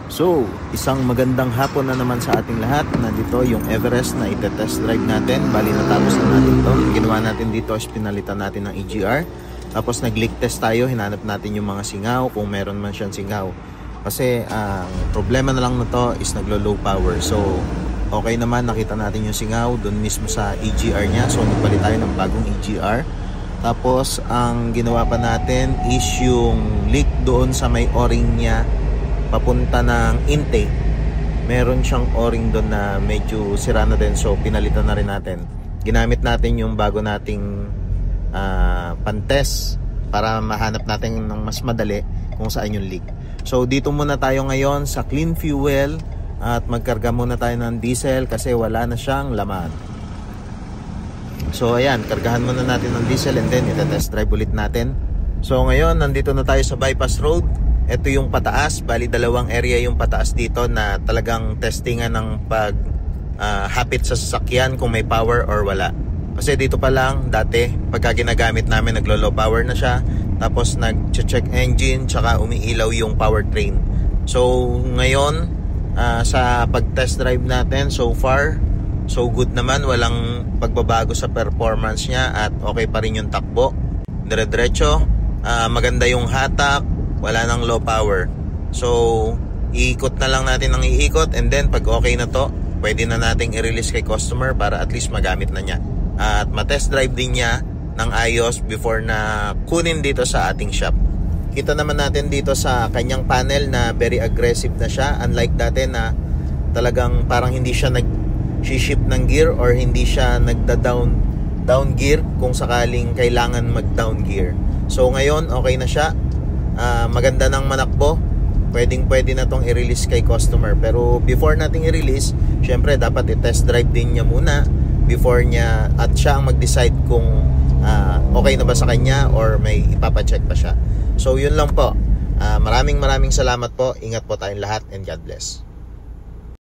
So, isang magandang hapon na naman sa ating lahat. Nandito yung Everest na ite-test drive natin. Bali natapos na natin to. Ginawa natin dito is pinalitan natin ng EGR. Tapos nag-leak test tayo. Hinanap natin yung mga singaw kung meron man siyang singaw. Kasi ang problema na lang na to is naglo-low power. So, okay naman, nakita natin yung singaw doon mismo sa EGR niya. So, nagpalit tayo ng bagong EGR. Tapos, ang ginawa pa natin is yung leak doon sa may o-ring niya papunta ng intake. Meron siyang o-ring doon na medyo sira na din. So, pinalitan na rin natin. Ginamit natin yung bago nating pantest para mahanap natin ng mas madali kung saan yung leak. So, dito muna tayo ngayon sa clean fuel at magkarga muna tayo ng diesel kasi wala na siyang laman. So, ayan, kargahan muna natin ng diesel and then ita-test drive ulit natin. So, ngayon, nandito na tayo sa bypass road. Ito yung pataas, bali dalawang area yung pataas dito na talagang testingan ng hapit sa sasakyan kung may power or wala. Kasi dito pa lang dati pagka ginagamit namin naglo-low power na siya, tapos nag-check engine tsaka umiilaw yung powertrain. So ngayon sa pag-test drive natin so far, so good naman, walang pagbabago sa performance niya at okay pa rin yung takbo. Dire-diretso, maganda yung hatak, wala nang low power. So, iikot na lang natin ng iikot and then pag okay na to, pwede na nating i-release kay customer para at least magamit na niya. At matest drive din niya ng ayos before na kunin dito sa ating shop. Kita naman natin dito sa kanyang panel na very aggressive na siya. Unlike dati na talagang parang hindi siya nag-shift ng gear or hindi siya down gear kung sakaling kailangan mag-down gear. So, ngayon okay na siya. Maganda ng manakbo, pwede na tong i-release kay customer. Pero before nating i-release, syempre dapat i-test drive din niya muna before niya at siya ang mag-decide kung okay na ba sa kanya or may ipapacheck pa siya. So yun lang po. Maraming salamat po. Ingat po tayong lahat and God bless.